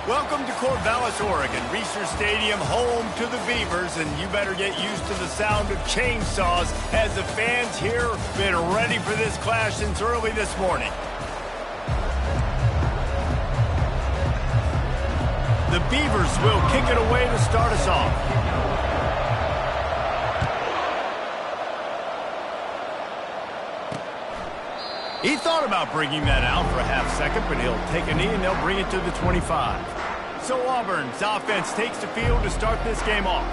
Welcome to Corvallis, Oregon, Research Stadium, home to the Beavers, and you better get used to the sound of chainsaws as the fans here have been ready for this clash since early this morning. The Beavers will kick it away to start us off. He thought about bringing that out for a half second, but he'll take a knee and they'll bring it to the 25. So Auburn's offense takes the field to start this game off.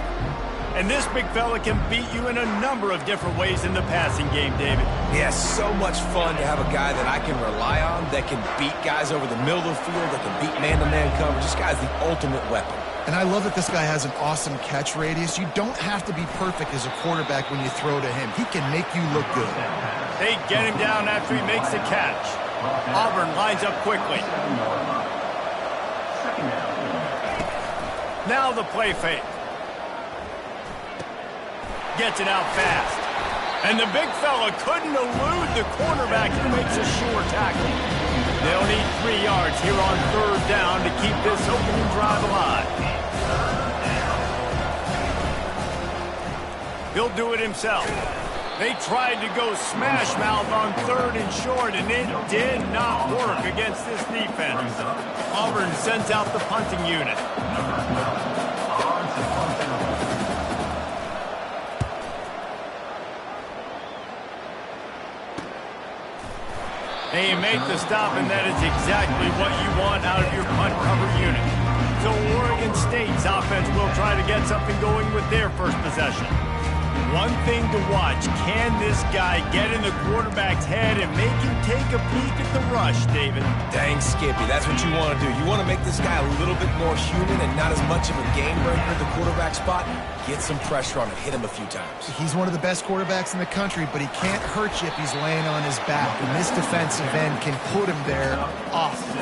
And this big fella can beat you in a number of different ways in the passing game, David. Yeah, so much fun to have a guy that I can rely on, that can beat guys over the middle of the field, that can beat man-to-man coverage. This guy's the ultimate weapon. And I love that this guy has an awesome catch radius. You don't have to be perfect as a quarterback when you throw to him. He can make you look good. They get him down after he makes the catch. Auburn lines up quickly. Now the play fake. Gets it out fast. And the big fella couldn't elude the cornerback who makes a sure tackle. They'll need 3 yards here on 3rd down to keep this opening drive alive. He'll do it himself. They tried to go smash mouth on 3rd and short, and it did not work against this defense. Auburn sends out the punting unit. They make the stop, and that is exactly what you want out of your punt cover unit. So Oregon State's offense will try to get something going with their first possession. One thing to watch, can this guy get in the quarterback's head and make him take a peek at the rush, David? Dang, Skippy, that's what you want to do. You want to make this guy a little bit more human and not as much of a game breaker at the quarterback spot. Get some pressure on him, hit him a few times. He's one of the best quarterbacks in the country, but he can't hurt you if he's laying on his back. And this defensive end can put him there often.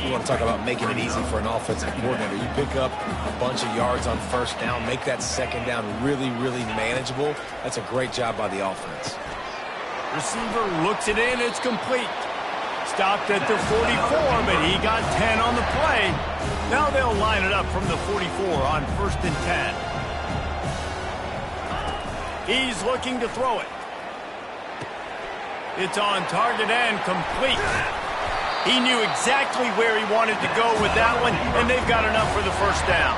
You want to talk about making it easy for an offensive coordinator. You pick up a bunch of yards on 1st down, make that 2nd down really, really manageable. That's a great job by the offense. Receiver looks it in, it's complete. Stopped at the 44, but he got 10 on the play. Now they'll line it up from the 44 on 1st and 10. He's looking to throw it. It's on target and complete. He knew exactly where he wanted to go with that one, and they've got enough for the 1st down.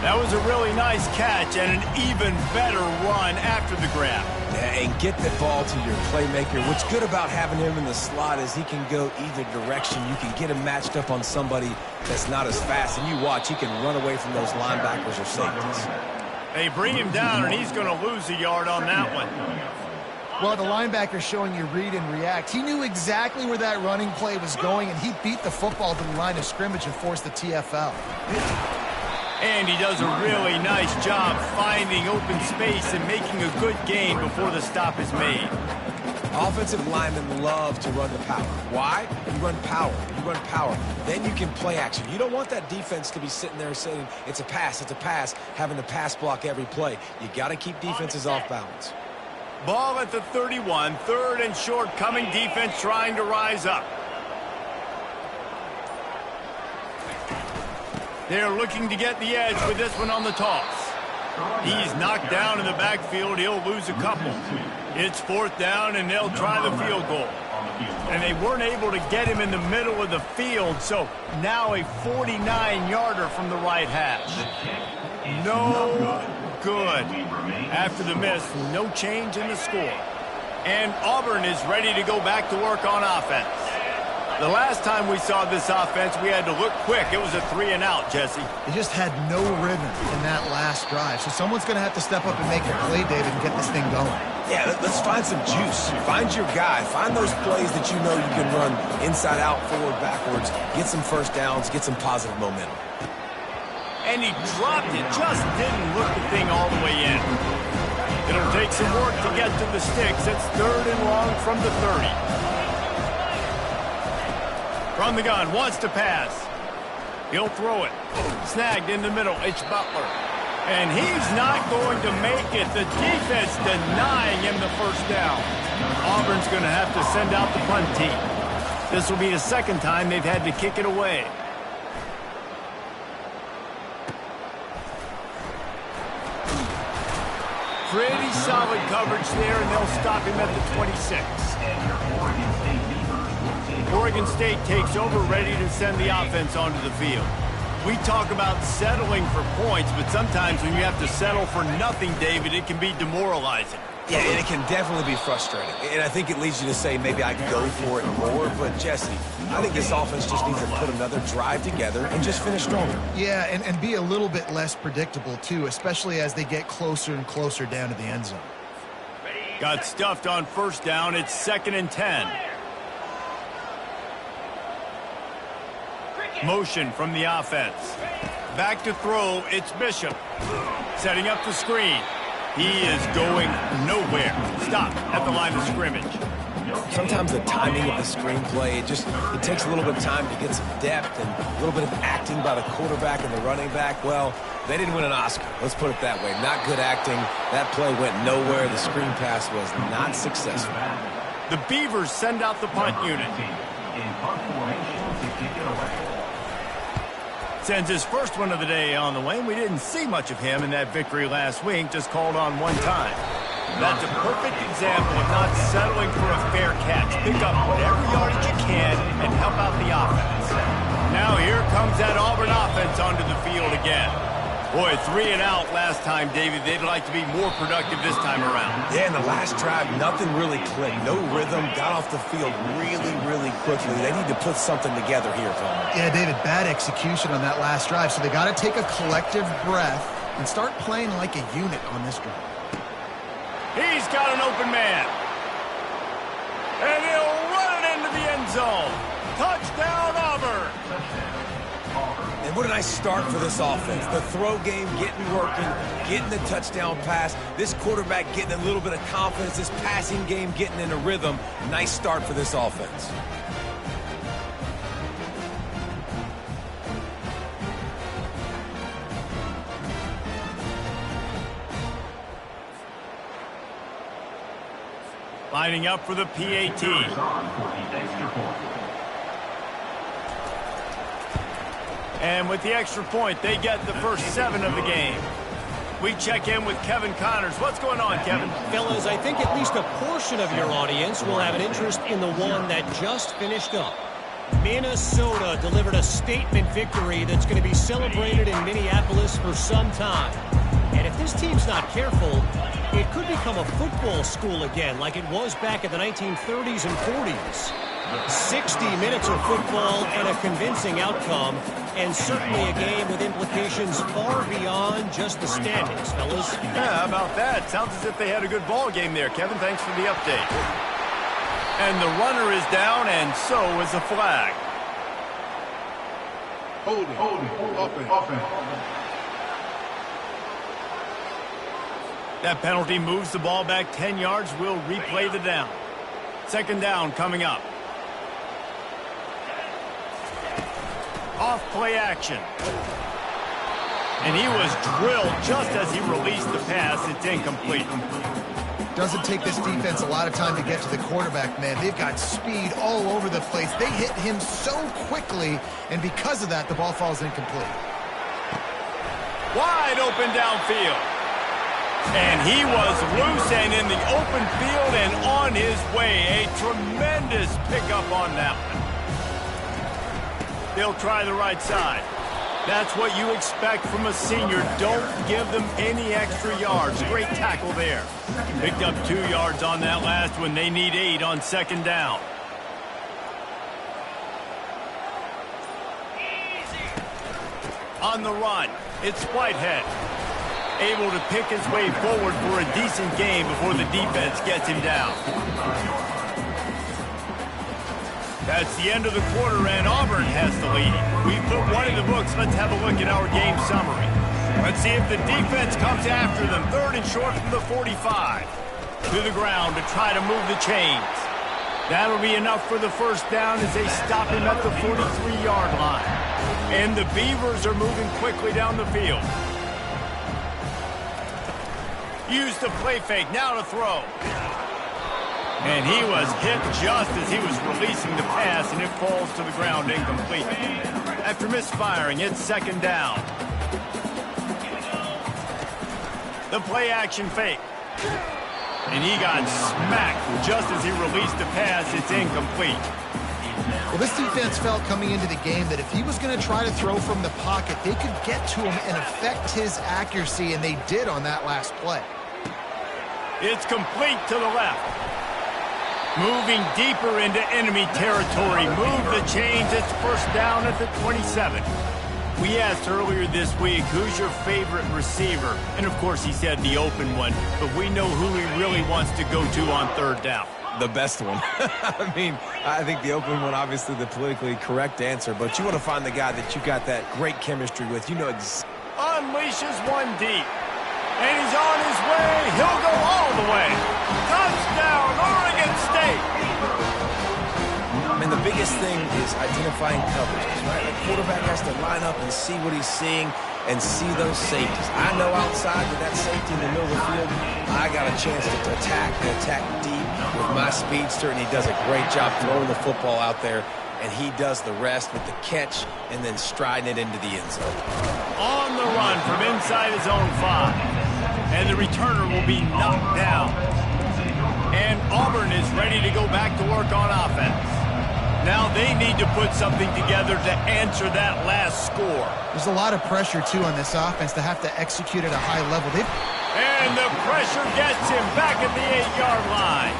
That was a really nice catch and an even better run after the grab. Yeah, and get the ball to your playmaker. What's good about having him in the slot is he can go either direction. You can get him matched up on somebody that's not as fast, and you watch, he can run away from those linebackers or safeties. They bring him down, and he's going to lose a yard on that one. Well, the linebacker's showing you read and react. He knew exactly where that running play was going, and he beat the football to the line of scrimmage and forced the TFL. And he does a really nice job finding open space and making a good gain before the stop is made. Offensive linemen love to run the power. Why? You run power. You run power. Then you can play action. You don't want that defense to be sitting there saying, it's a pass, having to pass block every play. You got to keep defenses off balance. Ball at the 31, 3rd and short, coming defense trying to rise up. They're looking to get the edge with this one on the toss. He's knocked down in the backfield. He'll lose a couple. It's 4th down, and they'll try the field goal. And they weren't able to get him in the middle of the field, so now a 49-yarder from the right hash. No good. After the miss, no change in the score. And Auburn is ready to go back to work on offense. The last time we saw this offense, we had to look quick. It was a 3-and-out, Jesse. They just had no rhythm in that last drive. So someone's going to have to step up and make a play, David, and get this thing going. Yeah, let's find some juice. Find your guy. Find those plays that you know you can run inside out, forward, backwards. Get some 1st downs. Get some positive momentum. And he dropped it. Just didn't look the thing all the way in. It'll take some work to get to the sticks. It's 3rd and long from the 30. From the gun, wants to pass. He'll throw it. Snagged in the middle, it's Butler. And he's not going to make it. The defense denying him the 1st down. Auburn's going to have to send out the punt team. This will be the 2nd time they've had to kick it away. Pretty solid coverage there, and they'll stop him at the 26. Oregon State takes over, ready to send the offense onto the field. We talk about settling for points, but sometimes when you have to settle for nothing, David, it can be demoralizing. Yeah, and it can definitely be frustrating. And I think it leads you to say maybe I can go for it more. But, Jesse, I think this offense just needs to put another drive together and just finish stronger. Yeah, and be a little bit less predictable, too, especially as they get closer and closer down to the end zone. Got stuffed on first down. It's 2nd and 10. Motion from the offense. Back to throw. It's Bishop. Setting up the screen. He is going nowhere. Stop at the line of scrimmage. Sometimes the timing of the screenplay, it takes a little bit of time to get some depth and a little bit of acting by the quarterback and the running back. Well, they didn't win an Oscar. Let's put it that way. Not good acting. That play went nowhere. The screen pass was not successful. The Beavers send out the punt unit. Sends his first one of the day on the way. We didn't see much of him in that victory last week, just called on one time. That's a perfect example of not settling for a fair catch. Pick up whatever yardage you can and help out the offense. Now here comes that Auburn offense onto the field again. Boy, 3 and out last time, David. They'd like to be more productive this time around. Yeah, in the last drive, nothing really clicked. No rhythm, got off the field really, really quickly. They need to put something together here, Tom. Yeah, David, bad execution on that last drive, so they got to take a collective breath and start playing like a unit on this drive. He's got an open man. And he'll run it into the end zone. Touchdown, Auburn. And what a nice start for this offense. The throw game getting working, getting the touchdown pass. This quarterback getting a little bit of confidence. This passing game getting in a rhythm. Nice start for this offense. Lining up for the PAT. And with the extra point, they get the first 7 of the game. We check in with Kevin Connors. What's going on, Kevin? Fellas, I think at least a portion of your audience will have an interest in the one that just finished up. Minnesota delivered a statement victory that's going to be celebrated in Minneapolis for some time. And if this team's not careful, it could become a football school again like it was back in the 1930s and 40s. 60 minutes of football and a convincing outcome, and certainly a game with implications far beyond just the standings, fellas. Yeah, how about that? Sounds as if they had a good ball game there, Kevin. Thanks for the update. And the runner is down, and so is the flag. Holding, offense. That penalty moves the ball back 10 yards. We'll replay the down. 2nd down coming up. Off play action. And he was drilled just as he released the pass. It's incomplete. Doesn't take this defense a lot of time to get to the quarterback, man. They've got speed all over the place. They hit him so quickly, and because of that, the ball falls incomplete. Wide open downfield. And he was loose and in the open field and on his way. A tremendous pickup on that one. They'll try the right side. That's what you expect from a senior. Don't give them any extra yards. Great tackle there. Picked up 2 yards on that last one. They need 8 on 2nd down. On the run, it's Whitehead. Able to pick his way forward for a decent game before the defense gets him down. That's the end of the quarter, and Auburn has the lead. We put one in the books. Let's have a look at our game summary. Let's see if the defense comes after them. 3rd and short from the 45. To the ground to try to move the chains. That'll be enough for the first down as they stop him at the 43-yard line. And the Beavers are moving quickly down the field. Use the play fake, now to throw. And he was hit just as he was releasing the pass, and it falls to the ground incomplete. After misfiring, it's 2nd down. The play action fake. And he got smacked just as he released the pass. It's incomplete. Well, this defense felt coming into the game that if he was going to try to throw from the pocket, they could get to him and affect his accuracy, and they did on that last play. It's complete to the left. Moving deeper into enemy territory. Move the chains. It's first down at the 27. We asked earlier this week, who's your favorite receiver? And, of course, he said the open one. But we know who he really wants to go to on third down. The best one. I mean, I think the open one, obviously the politically correct answer, but you want to find the guy that you got that great chemistry with. You know unleashes one deep. And he's on his way. He'll go all the way. Touchdown, Oregon State. I mean, the biggest thing is identifying coverages, right? The quarterback has to line up and see what he's seeing and see those safeties. I know outside with that safety in the middle of the field, I got a chance to attack and attack deep with my speedster, and he does a great job throwing the football out there, and he does the rest with the catch and then striding it into the end zone. On the run from inside his own 5. And the returner will be knocked down. And Auburn is ready to go back to work on offense. Now they need to put something together to answer that last score. There's a lot of pressure, too, on this offense to have to execute at a high level. And the pressure gets him back at the 8-yard line.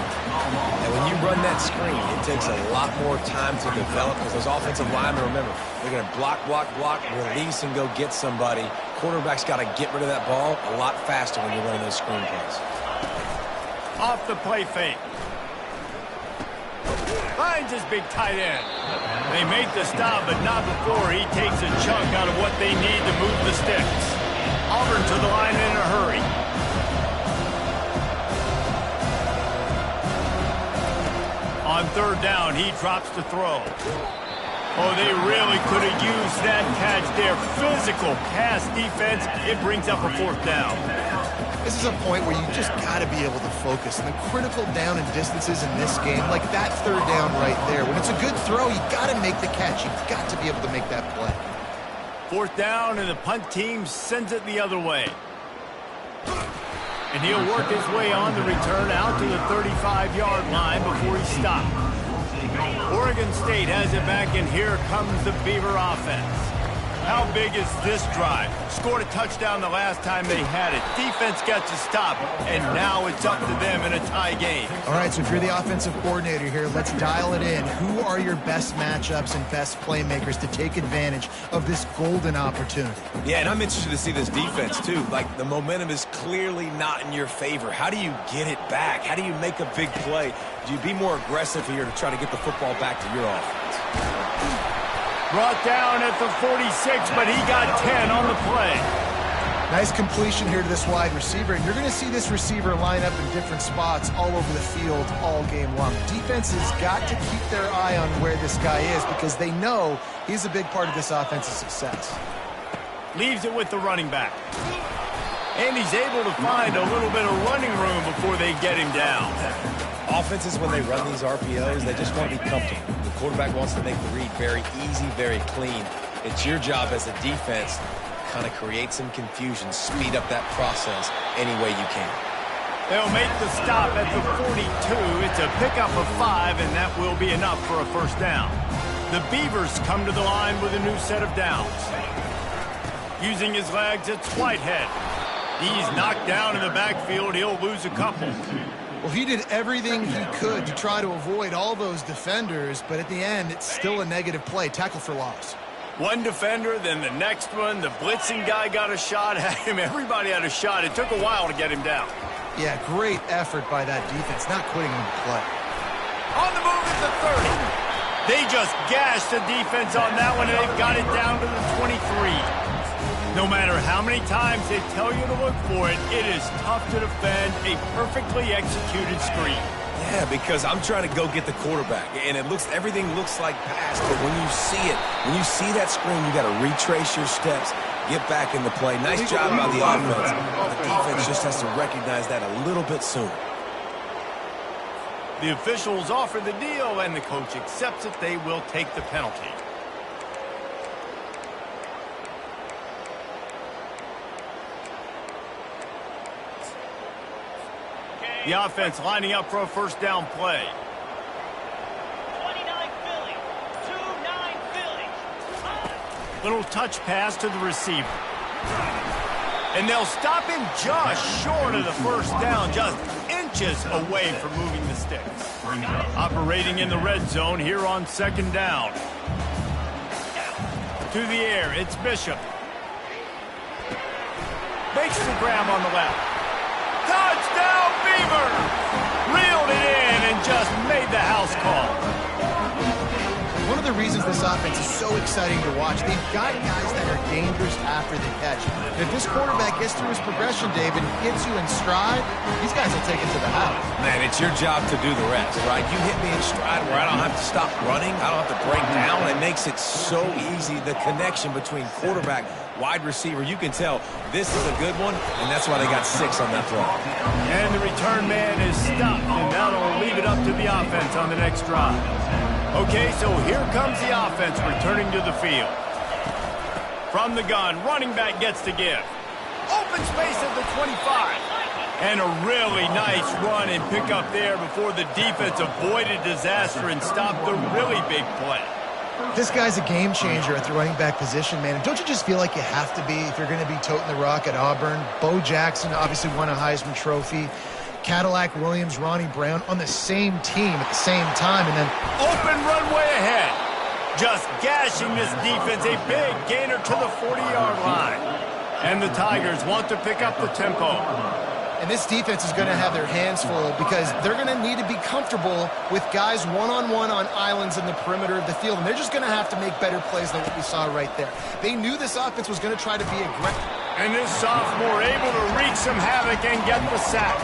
And when you run that screen, it takes a lot more time to develop because those offensive linemen, remember, they're going to block, release, and go get somebody. Quarterback's got to get rid of that ball a lot faster when you're running those screen plays. Off the play fake. Finds his big tight end. They make the stop, but not before he takes a chunk out of what they need to move the sticks. Auburn to the line in a hurry. On third down, he drops to throw. Oh, they really could have used that catch there. Physical pass defense. It brings up a fourth down. This is a point where you just got to be able to focus. And the critical down and distances in this game, like that third down right there, when it's a good throw, you got to make the catch. You've got to be able to make that play. Fourth down, and the punt team sends it the other way. And he'll work his way on the return out to the 35-yard line before he stops. Oregon State has it back, and here comes the Beaver offense. How big is this drive? Scored a touchdown the last time they had it. Defense gets a stop, and now it's up to them in a tie game. All right, so if you're the offensive coordinator here, let's dial it in. Who are your best matchups and best playmakers to take advantage of this golden opportunity? Yeah, and I'm interested to see this defense, too. Like, the momentum is clearly not in your favor. How do you get it back? How do you make a big play? Do you be more aggressive here to try to get the football back to your offense? Brought down at the 46, but he got 10 on the play. Nice completion here to this wide receiver, and you're going to see this receiver line up in different spots all over the field all game long. Defense has got to keep their eye on where this guy is because they know he's a big part of this offense's success. Leaves it with the running back. And he's able to find a little bit of running room before they get him down. Offenses, when they run these RPOs, they just want to be comfortable. The quarterback wants to make the read very easy, very clean. It's your job as a defense to kind of create some confusion, speed up that process any way you can. They'll make the stop at the 42. It's a pickup of 5, and that will be enough for a first down. The Beavers come to the line with a new set of downs. Using his legs, it's Whitehead. He's knocked down in the backfield. He'll lose a couple. Well, he did everything he could to try to avoid all those defenders, but at the end, it's still a negative play. Tackle for loss. One defender, then the next one. The blitzing guy got a shot at him. Everybody had a shot. It took a while to get him down. Yeah, great effort by that defense, not quitting him to play. On the move at the 30. They just gashed the defense on that one, and they've got it down to the 23. No matter how many times they tell you to look for it, it is tough to defend a perfectly executed screen. Yeah, because I'm trying to go get the quarterback, and everything looks like pass, but when you see it, when you see that screen, you got to retrace your steps, get back in the play. Nice job by the offense. The defense just has to recognize that a little bit sooner. The officials offer the deal, and the coach accepts it. They will take the penalty. The offense lining up for a first down play. 29 Philly. 2-9 Philly. Little touch pass to the receiver. And they'll stop him just short of the first down, just inches away from moving the sticks. Operating in the red zone here on second down. To the air, it's Bishop. Makes the grab on the left. Touchdown, Beavers! Reeled it in and just made the house call. One of the reasons this offense is so exciting to watch, they've got guys that are dangerous after the catch. If this quarterback gets through his progression, David, hits you in stride, these guys will take it to the house. Man, it's your job to do the rest, right? You hit me in stride where I don't have to stop running. I don't have to break down. It makes it so easy, the connection between quarterback, wide receiver. You can tell this is a good one, and that's why they got 6 on that throw. And the return man is stopped, and that'll leave it up to the offense on the next drive. Okay, so here comes the offense returning to the field. From the gun, running back gets to give. Open space at the 25. And a really nice run and pick up there before the defense avoided disaster and stopped the really big play. This guy's a game changer at the running back position, man. And don't you just feel like you have to be if you're going to be toting the rock at Auburn? Bo Jackson obviously won a Heisman Trophy. Cadillac Williams, Ronnie Brown on the same team at the same time, and then open runway ahead. Just gashing this defense, a big gainer to the 40-yard line. And the Tigers want to pick up the tempo. And this defense is going to have their hands full because they're going to need to be comfortable with guys one-on-one on islands in the perimeter of the field, and they're just going to have to make better plays than what we saw right there. They knew this offense was going to try to be aggressive. And this sophomore able to wreak some havoc and get the sack.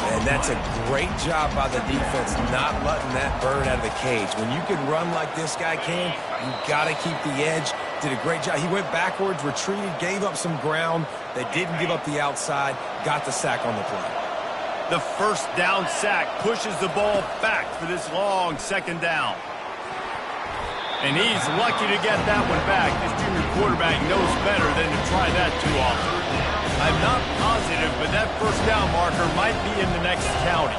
And that's a great job by the defense, not letting that bird out of the cage. When you can run like this guy can, you got to keep the edge. Did a great job. He went backwards, retreated, gave up some ground. They didn't give up the outside, got the sack on the play. The first down sack pushes the ball back for this long second down. And he's lucky to get that one back. This junior quarterback knows better than to try that too often. I'm not positive, but that first down marker might be in the next county.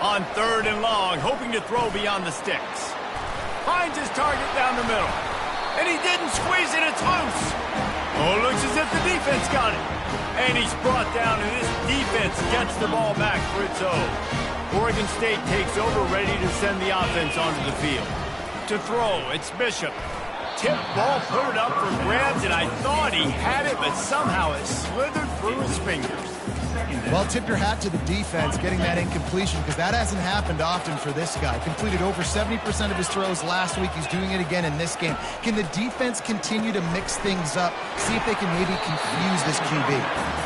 On third and long, hoping to throw beyond the sticks. Finds his target down the middle. And he didn't squeeze it, it's loose. Oh, looks as if the defense got it. And he's brought down, and this defense gets the ball back for its own. Oregon State takes over, ready to send the offense onto the field. To throw, it's Bishop. Tip ball, put it up for grabs, and I thought he had it, but somehow it slithered through his fingers. Well, tip your hat to the defense getting that incompletion because that hasn't happened often for this guy. Completed over 70% of his throws last week. He's doing it again in this game. Can the defense continue to mix things up, see if they can maybe confuse this QB?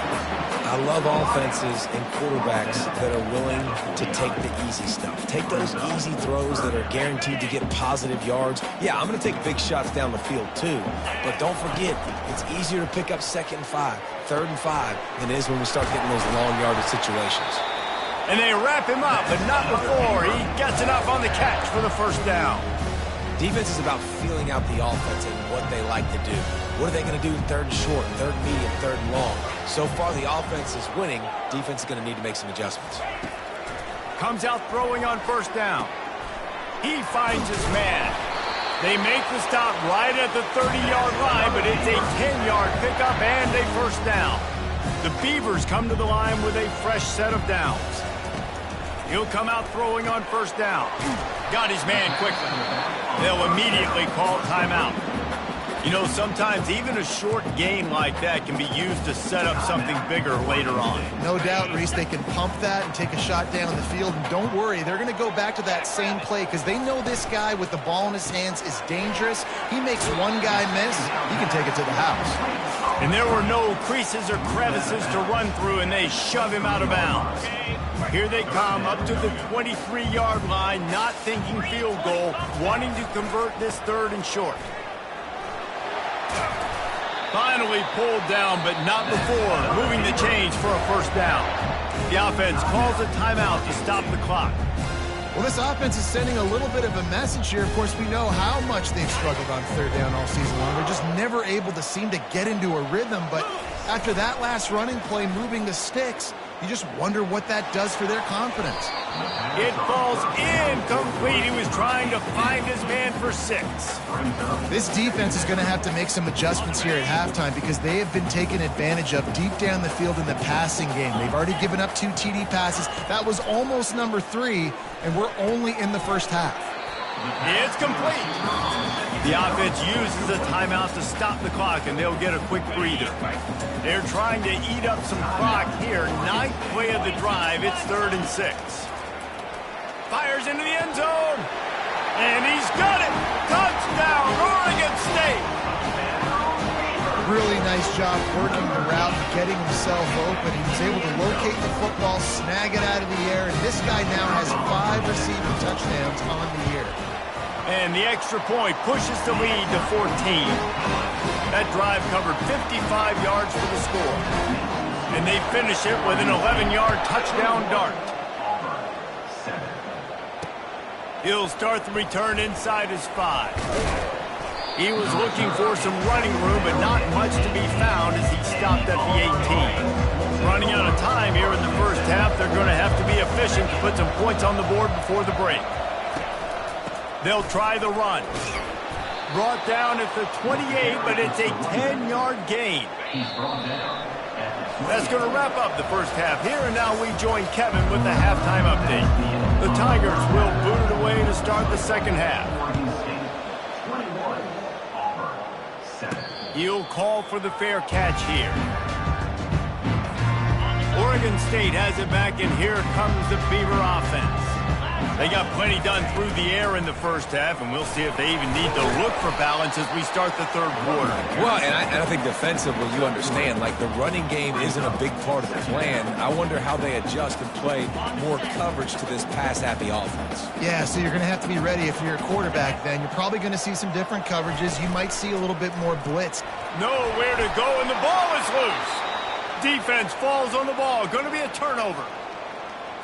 I love offenses and quarterbacks that are willing to take the easy stuff. Take those easy throws that are guaranteed to get positive yards. Yeah, I'm going to take big shots down the field too, but don't forget, it's easier to pick up 2nd and 5, 3rd and 5 than it is when we start getting those long yardage situations. And they wrap him up, but not before he gets enough on the catch for the first down. Defense is about feeling out the offense and what they like to do. What are they going to do in 3rd and short, 3rd and medium, 3rd and long? So far, the offense is winning. Defense is going to need to make some adjustments. Comes out throwing on first down. He finds his man. They make the stop right at the 30-yard line, but it's a 10-yard pickup and a first down. The Beavers come to the line with a fresh set of downs. He'll come out throwing on first down. Got his man quickly. They'll immediately call timeout. You know, sometimes even a short gain like that can be used to set up something bigger later on. No doubt, Reese, they can pump that and take a shot down the field. And don't worry, they're going to go back to that same play because they know this guy with the ball in his hands is dangerous. He makes one guy miss, he can take it to the house. And there were no creases or crevices to run through, and they shove him out of bounds. Here they come up to the 23-yard line, not thinking field goal, wanting to convert this 3rd and short. Finally pulled down, but not before moving the chains for a first down. The offense calls a timeout to stop the clock. Well, this offense is sending a little bit of a message here. Of course, we know how much they've struggled on 3rd down all season long. They're just never able to seem to get into a rhythm, but After that last running play moving the sticks, you just wonder what that does for their confidence. It falls incomplete. He was trying to find his man for 6. This defense is going to have to make some adjustments here at halftime because they have been taken advantage of deep down the field in the passing game. They've already given up 2 TD passes. That was almost number 3, and we're only in the first half. It's complete. The offense uses a timeout to stop the clock, and they'll get a quick breather. They're trying to eat up some clock here. 9th play of the drive. It's 3rd and 6. Fires into the end zone. And he's got it. Touchdown, Oregon State. Really nice job working the route and getting himself open. He was able to locate the football, snag it out of the air, and this guy now has 5 receiving touchdowns on the year. And the extra point pushes the lead to 14. That drive covered 55 yards for the score. And they finish it with an 11-yard touchdown dart. He'll start the return inside his 5. He was looking for some running room, but not much to be found as he stopped at the 18. Running out of time here in the first half, they're going to have to be efficient to put some points on the board before the break. They'll try the run. Brought down at the 28, but it's a 10-yard gain. That's going to wrap up the first half here, and now we join Kevin with the halftime update. The Tigers will boot it away to start the second half. He'll call for the fair catch here. Oregon State has it back, and here comes the Beaver offense. They got plenty done through the air in the first half, and we'll see if they even need to look for balance as we start the third quarter. Well, and I think defensively, you understand, like the running game isn't a big part of the plan. I wonder how they adjust and play more coverage to this pass-happy offense. Yeah, so you're going to have to be ready if you're a quarterback then. You're probably going to see some different coverages. You might see a little bit more blitz. Nowhere to go, and the ball is loose. Defense falls on the ball. Going to be a turnover.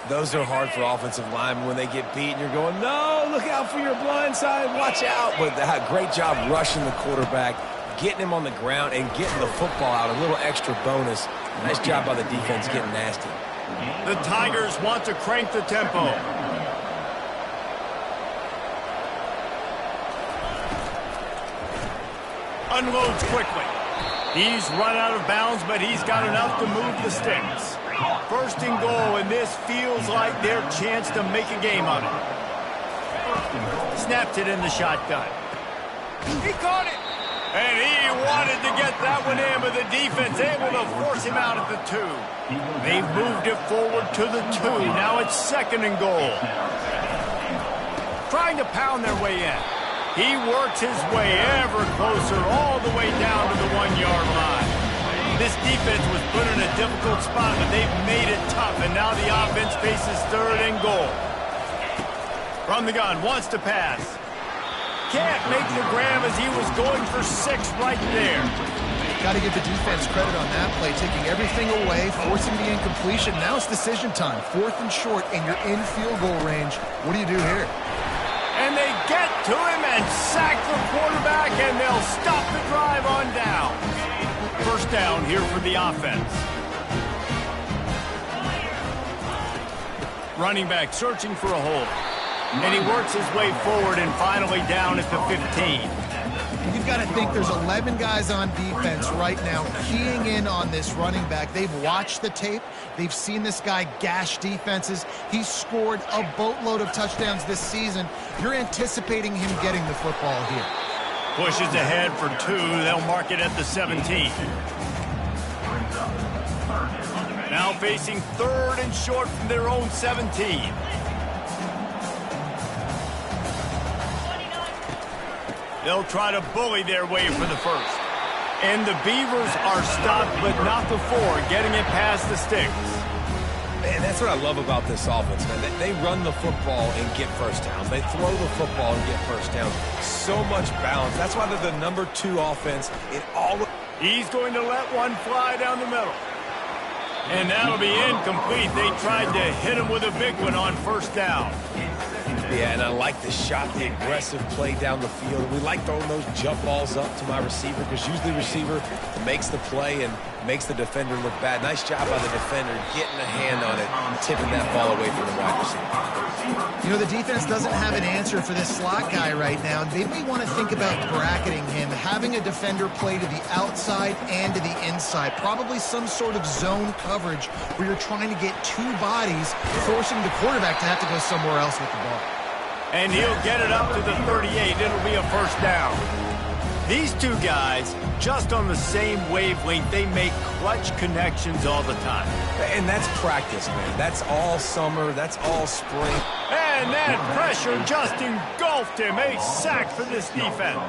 Those are hard for offensive linemen when they get beat and you're going, no, look out for your blind side, watch out. But great job rushing the quarterback, getting him on the ground, and getting the football out. A little extra bonus. Nice job by the defense getting nasty. The Tigers want to crank the tempo. Unloads quickly. He's run out of bounds, but he's got enough to move the sticks. First and goal, and this feels like their chance to make a game of it. Snapped it in the shotgun. He caught it. And he wanted to get that one in, but the defense able to force him out at the 2. They've moved it forward to the 2. Now it's 2nd and goal. Trying to pound their way in. He works his way ever closer all the way down to the 1-yard line. This defense was put in a difficult spot, but they've made it tough, and now the offense faces 3rd and goal. From the gun, wants to pass. Can't make the grab as he was going for 6 right there. Got to give the defense credit on that play, taking everything away, forcing the incompletion. Now it's decision time. 4th and short, and you're in field goal range. What do you do here? And they get to him and sack the quarterback, and they'll stop the drive on down. First down here for the offense. Running back searching for a hole. And he works his way forward and finally down at the 15. You've got to think there's 11 guys on defense right now keying in on this running back. They've watched the tape. They've seen this guy gash defenses. He's scored a boatload of touchdowns this season. You're anticipating him getting the football here. Pushes ahead for 2. They'll mark it at the 17. Now facing 3rd and short from their own 17. They'll try to bully their way for the first. And the Beavers are stopped, but not before getting it past the sticks. Man, that's what I love about this offense, man. They run the football and get first downs. They throw the football and get first downs. So much balance. That's why they're the number 2 offense in all. He's going to let one fly down the middle. And that'll be incomplete. They tried to hit him with a big one on first down. Yeah, and I like the shot, the aggressive play down the field. We like throwing those jump balls up to my receiver because usually the receiver makes the play and makes the defender look bad. Nice job by the defender getting a hand on it, tipping that ball away from the wide receiver. You know, the defense doesn't have an answer for this slot guy right now. They may want to think about bracketing him, having a defender play to the outside and to the inside. Probably some sort of zone coverage where you're trying to get two bodies, forcing the quarterback to have to go somewhere else with the ball. And he'll get it up to the 38. It'll be a first down. These two guys, just on the same wavelength, they make clutch connections all the time. And that's practice, man. That's all summer. That's all spring. And that pressure just engulfed him. A sack for this defense.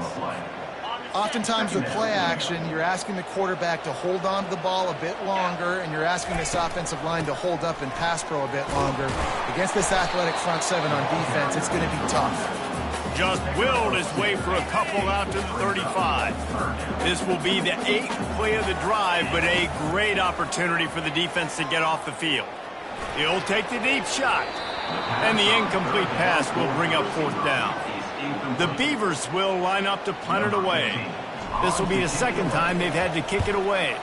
Oftentimes with play action, you're asking the quarterback to hold on to the ball a bit longer, and you're asking this offensive line to hold up and pass pro a bit longer. Against this athletic front seven on defense, it's going to be tough. Just willed his way for a couple out to the 35. This will be the 8th play of the drive, but a great opportunity for the defense to get off the field. He'll take the deep shot, and the incomplete pass will bring up fourth down. The Beavers will line up to punt it away. This will be the second time they've had to kick it away.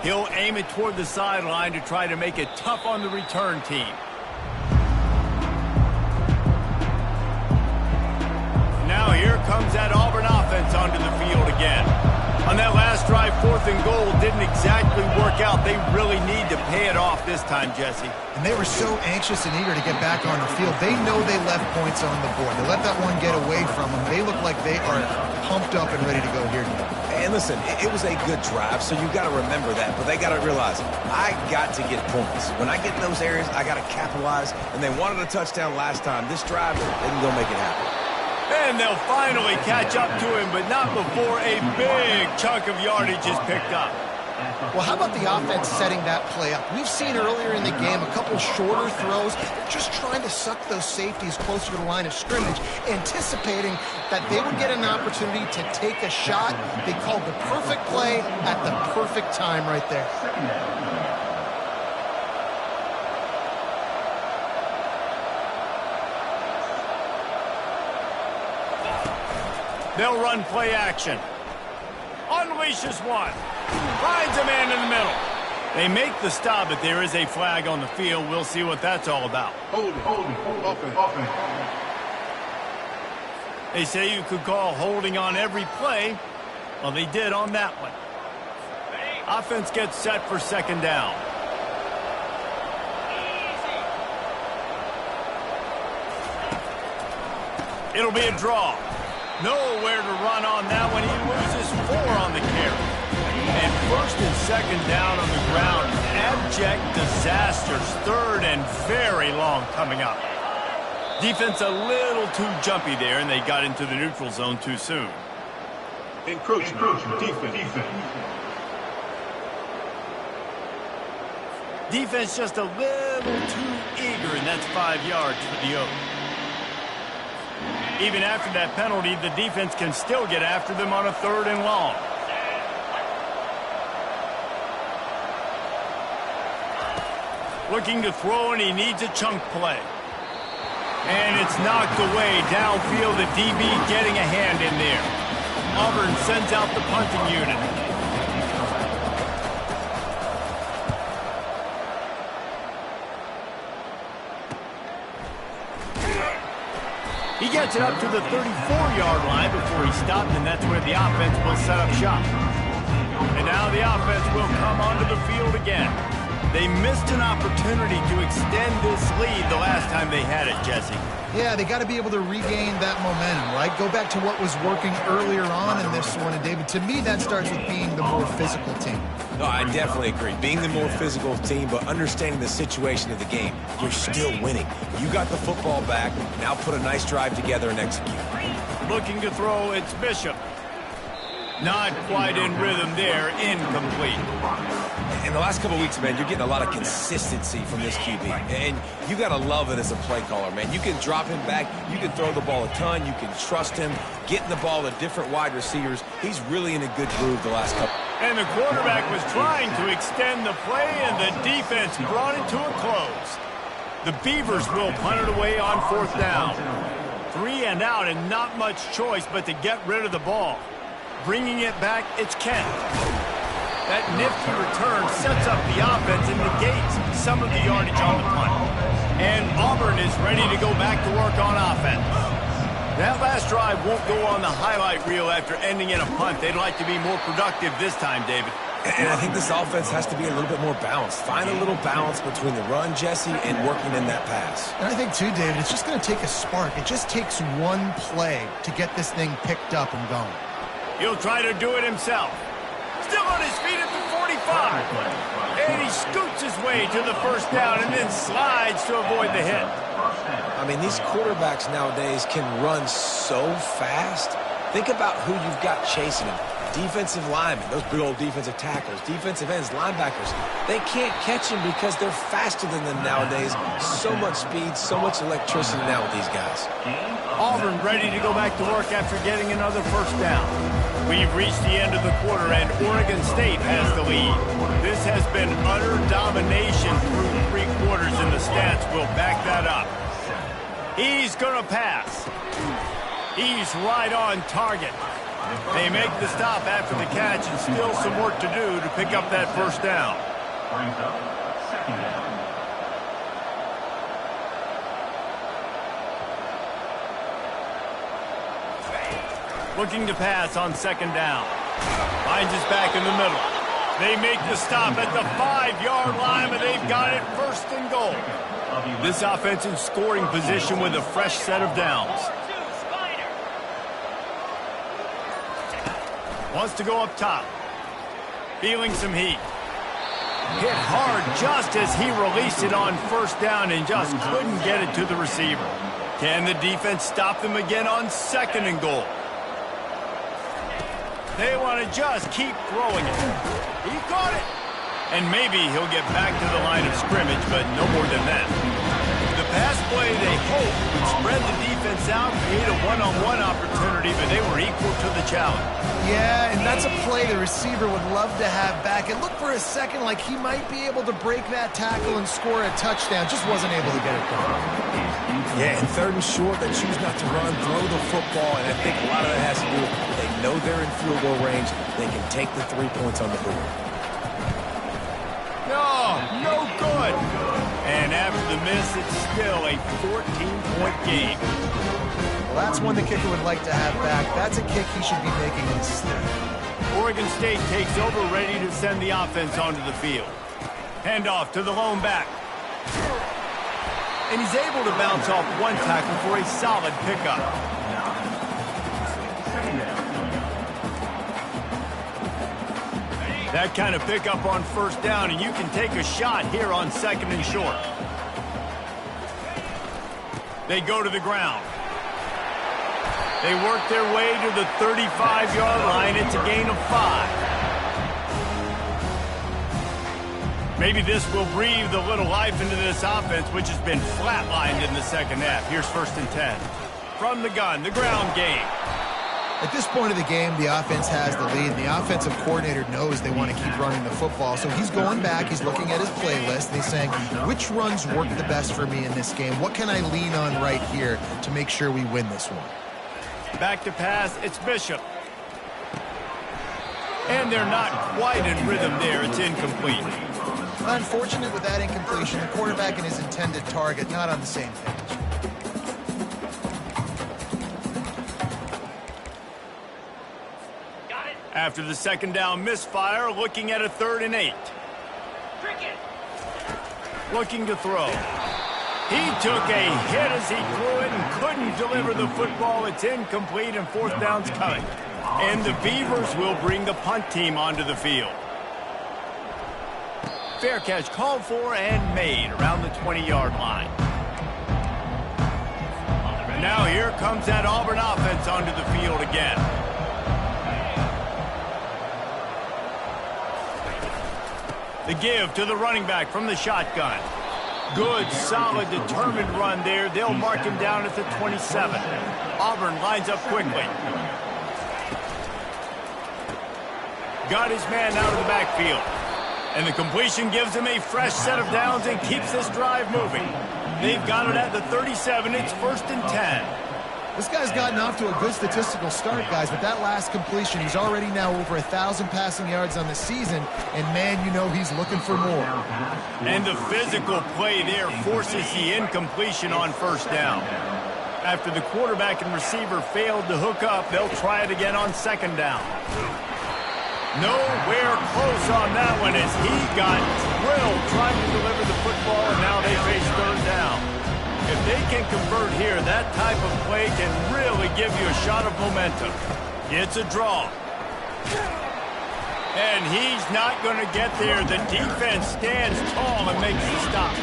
He'll aim it toward the sideline to try to make it tough on the return team. Now here comes that Auburn offense onto the field again. On that last drive, 4th and goal didn't exactly work out. They really need to pay it off this time, Jesse. And they were so anxious and eager to get back on the field. They know they left points on the board. They let that one get away from them. They look like they are pumped up and ready to go here today. And listen, it was a good drive, so you got to remember that. But they got to realize, I got to get points. When I get in those areas, I got to capitalize. And they wanted a touchdown last time. This drive, they can go make it happen. And they'll finally catch up to him, but not before a big chunk of yardage is picked up. Well, how about the offense setting that play up? We've seen earlier in the game a couple shorter throws. They're just trying to suck those safeties closer to the line of scrimmage, anticipating that they would get an opportunity to take a shot. They called the perfect play at the perfect time right there. They'll run play action. Unleashes one. Finds a man in the middle. They make the stop, but there is a flag on the field. We'll see what that's all about. Holding, offense. They say you could call holding on every play. Well, they did on that one. Offense gets set for second down. It'll be a draw. Nowhere to run on that one. He loses 4 on the carry. And first and second down on the ground. Abject disasters. 3rd and very long coming up. Defense a little too jumpy there, and they got into the neutral zone too soon. Encroaching. Defense. Defense just a little too eager, and that's 5 yards for the Oaks. Even after that penalty, the defense can still get after them on a 3rd and long. Looking to throw, and he needs a chunk play. And it's knocked away downfield. The DB getting a hand in there. Auburn sends out the punting unit. He gets it up to the 34-yard line before he stopped, and that's where the offense will set up shop. And now the offense will come onto the field again. They missed an opportunity to extend this lead the last time they had it, Jesse. Yeah, they got to be able to regain that momentum, right? Go back to what was working earlier on in this one. And, David, to me, that starts with being the more physical team. No, I definitely agree. Being the more physical team, but understanding the situation of the game. You're still winning. You got the football back. Now put a nice drive together and execute. Looking to throw, it's Bishop. Not quite in rhythm there, incomplete. In the last couple of weeks, man, you're getting a lot of consistency from this QB. And you got to love it as a play caller, man. You can drop him back. You can throw the ball a ton. You can trust him. Getting the ball to different wide receivers. He's really in a good groove the last couple. And the quarterback was trying to extend the play, and the defense brought it to a close. The Beavers will punt it away on 4th down. 3 and out and not much choice but to get rid of the ball. Bringing it back, it's Kent. That nifty return sets up the offense and negates some of the yardage on the punt. And Auburn is ready to go back to work on offense. That last drive won't go on the highlight reel after ending in a punt. They'd like to be more productive this time, David. And I think this offense has to be a little bit more balanced. Find a little balance between the run, Jesse, and working in that pass. And I think, too, David, it's just going to take a spark. It just takes one play to get this thing picked up and going. He'll try to do it himself. Still on his feet at the 45. And he scoots his way to the 1st down and then slides to avoid the hit. I mean, these quarterbacks nowadays can run so fast. Think about who you've got chasing them. Defensive linemen, those big old defensive tackles, defensive ends, linebackers. They can't catch them because they're faster than them nowadays. So much speed, so much electricity now with these guys. Auburn ready to go back to work after getting another 1st down. We've reached the end of the quarter, and Oregon State has the lead. This has been utter domination through 3 quarters, and the stats will back that up. He's going to pass. He's right on target. They make the stop after the catch, and still some work to do to pick up that 1st down. Brings up 2nd down. Looking to pass on 2nd down. Finds his back in the middle. They make the stop at the 5-yard line, but they've got it 1st and goal. This offense in scoring position with a fresh set of downs. Wants to go up top. Feeling some heat. Hit hard just as he released it on 1st down and just couldn't get it to the receiver. Can the defense stop them again on 2nd and goal? They want to just keep throwing it. He caught it. And maybe he'll get back to the line of scrimmage, but no more than that. The pass play, they hope, would spread the defense out, create a one-on-one opportunity, but they were equal to the challenge. Yeah, and that's a play the receiver would love to have back. It looked for a second like he might be able to break that tackle and score a touchdown. Just wasn't able to get it done. Yeah, and 3rd and short, they choose not to run, throw the football, and I think a lot of that has to do with they know they're in field goal range. They can take the 3 points on the board. No good. And after the miss, it's still a 14-point game. Well, that's one the kicker would like to have back. That's a kick he should be making instead. Oregon State takes over, ready to send the offense onto the field. Handoff to the lone back. And he's able to bounce off one tackle for a solid pickup. That kind of pickup on 1st down, and you can take a shot here on 2nd and short. They go to the ground. They work their way to the 35-yard line. It's a gain of 5. Maybe this will breathe a little life into this offense, which has been flatlined in the 2nd half. Here's 1st and 10. From the gun, the ground game. At this point of the game, the offense has the lead, and the offensive coordinator knows they want to keep running the football. So he's going back, he's looking at his playlist, and he's saying, which runs work the best for me in this game? What can I lean on right here to make sure we win this one? Back to pass, it's Bishop. And they're not quite in rhythm there. It's incomplete. Unfortunate with that incompletion. The quarterback and his intended target not on the same page. After the 2nd down misfire, looking at a 3rd and 8. Looking to throw. He took a hit as he threw it and couldn't deliver the football. It's incomplete and 4th down's coming. And the Beavers will bring the punt team onto the field. Fair catch called for and made around the 20-yard line. And now here comes that Auburn offense onto the field again. The give to the running back from the shotgun. Good, solid, determined run there. They'll mark him down at the 27. Auburn lines up quickly. Got his man out of the backfield. And the completion gives him a fresh set of downs and keeps this drive moving. They've got it at the 37. It's 1st and 10. This guy's gotten off to a good statistical start, guys, but that last completion, he's already now over 1,000 passing yards on the season, and man, you know he's looking for more. And the physical play there forces the incompletion on 1st down. After the quarterback and receiver failed to hook up, they'll try it again on 2nd down. Nowhere close on that one as he got drilled trying to deliver the football, and now they face 3rd down. If they can convert here, that type of play can really give you a shot of momentum. It's a draw. And he's not going to get there. The defense stands tall and makes the stop.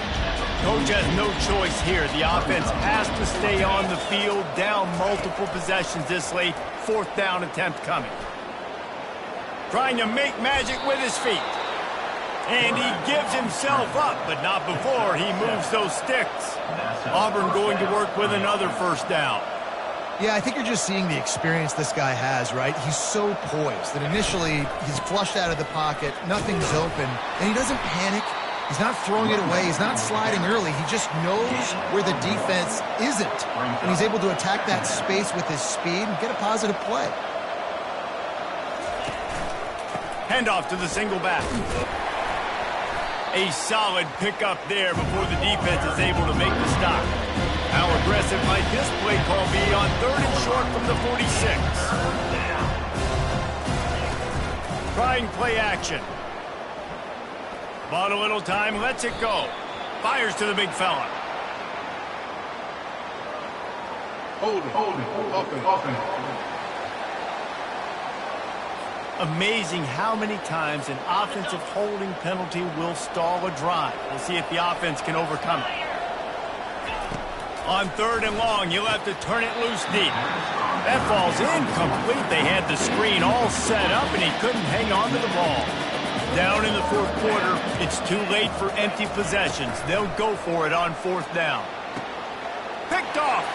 Coach has no choice here. The offense has to stay on the field, down multiple possessions this late. 4th down attempt coming. Trying to make magic with his feet. And he gives himself up, but not before he moves those sticks. Auburn going to work with another 1st down. Yeah, I think you're just seeing the experience this guy has, right? He's so poised that initially he's flushed out of the pocket, nothing's open, and he doesn't panic. He's not throwing it away. He's not sliding early. He just knows where the defense isn't, and he's able to attack that space with his speed and get a positive play. Handoff to the single back. A solid pickup there before the defense is able to make the stop. How aggressive might this play call be on 3rd and short from the 46? Trying play action. Bought a little time, lets it go. Fires to the big fella. Holding, offense. Amazing how many times an offensive holding penalty will stall a drive. We'll see if the offense can overcome it. On 3rd and long, you'll have to turn it loose deep. That ball's incomplete. They had the screen all set up, and he couldn't hang on to the ball. Down in the 4th quarter, it's too late for empty possessions. They'll go for it on 4th down. Picked off.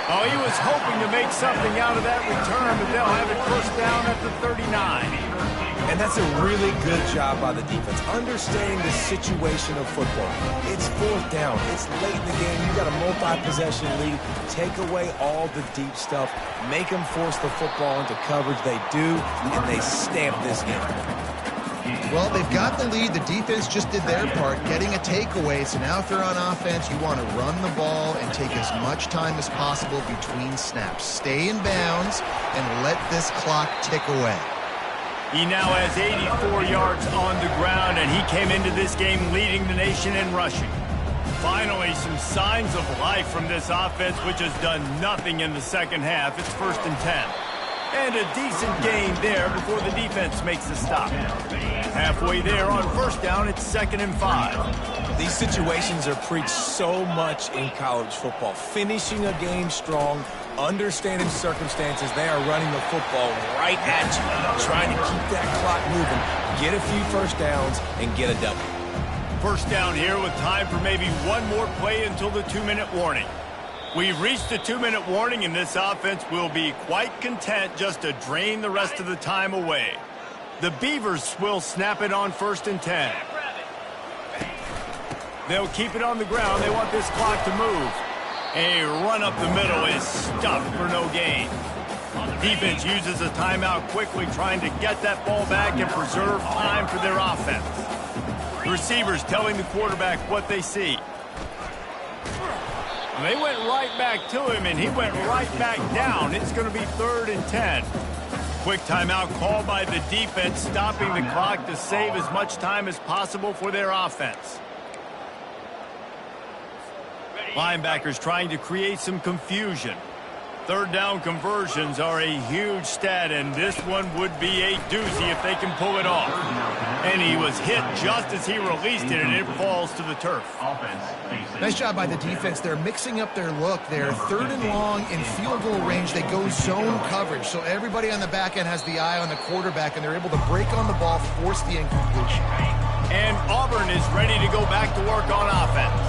Oh, he was hoping to make something out of that return, but they'll have it 1st down at the 39. And that's a really good job by the defense, understanding the situation of football. It's 4th down. It's late in the game. You've got a multi-possession lead. Take away all the deep stuff. Make them force the football into coverage. They do, and they stamp this game. Well, they've got the lead. The defense just did their part, getting a takeaway. So now if they're on offense, you want to run the ball and take as much time as possible between snaps. Stay in bounds and let this clock tick away. He now has 84 yards on the ground, and he came into this game leading the nation in rushing. Finally, some signs of life from this offense, which has done nothing in the 2nd half. It's 1st and 10. And a decent gain there before the defense makes the stop. Halfway there on 1st down, it's 2nd and 5. These situations are preached so much in college football. Finishing a game strong, understanding circumstances. They are running the football right at you, trying to keep that clock moving, get a few 1st downs, and get a double. 1st down here with time for maybe one more play until the 2-minute warning. We've reached the 2-minute warning, and this offense will be quite content just to drain the rest of the time away. The Beavers will snap it on 1st and 10. They'll keep it on the ground. They want this clock to move. A run up the middle is stuffed for no gain. Defense uses a timeout quickly, trying to get that ball back and preserve time for their offense. The receivers telling the quarterback what they see. They went right back to him, and he went right back down. It's going to be 3rd and 10. Quick timeout called by the defense, stopping the clock to save as much time as possible for their offense. Linebackers trying to create some confusion. 3rd down conversions are a huge stat, and this one would be a doozy if they can pull it off. And he was hit just as he released it, and it falls to the turf. Nice job by the defense. They're mixing up their look. They're 3rd and long in field goal range. They go zone coverage, so everybody on the back end has the eye on the quarterback, and they're able to break on the ball, force the incompletion. And Auburn is ready to go back to work on offense.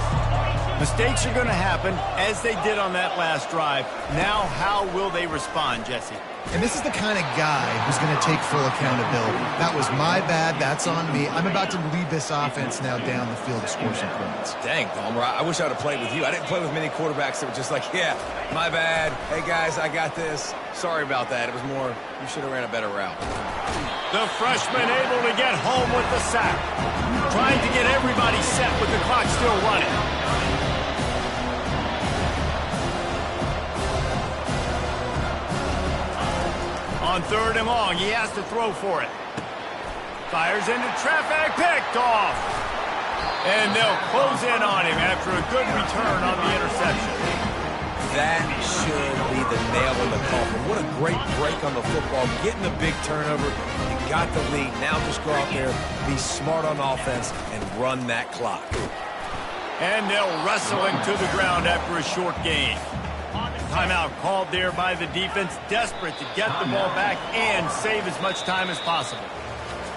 Mistakes are going to happen, as they did on that last drive. Now, how will they respond, Jesse? And this is the kind of guy who's going to take full accountability. That was my bad. That's on me. I'm about to lead this offense now down the field to score some points. Dang, Palmer, I wish I would have played with you. I didn't play with many quarterbacks that were just like, yeah, my bad. Hey, guys, I got this. Sorry about that. It was more, you should have ran a better route. The freshman able to get home with the sack. Trying to get everybody set with the clock still running. On 3rd and long, he has to throw for it. Fires into traffic, picked off. And they'll close in on him after a good return on the interception. That should be the nail in the coffin. What a great break on the football. Getting the big turnover. You got the lead. Now just go out there, be smart on offense, and run that clock. And they'll wrestle him to the ground after a short gain. Timeout called there by the defense, desperate to get the ball back and save as much time as possible.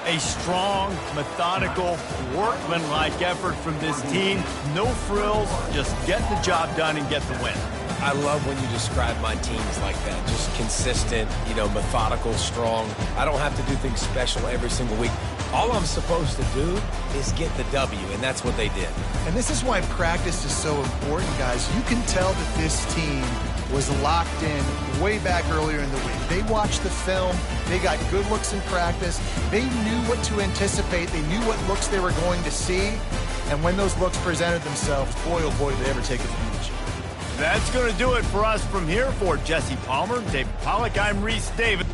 A strong, methodical, workmanlike effort from this team. No frills, just get the job done and get the win. I love when you describe my teams like that. Just consistent, methodical, strong. I don't have to do things special every single week. All I'm supposed to do is get the W, and that's what they did. And this is why practice is so important, guys. You can tell that this team was locked in way back earlier in the week. They watched the film. They got good looks in practice. They knew what to anticipate. They knew what looks they were going to see. And when those looks presented themselves, boy, oh boy, did they ever take advantage. That's going to do it for us from here. For Jesse Palmer, David Pollack, I'm Reese Davis.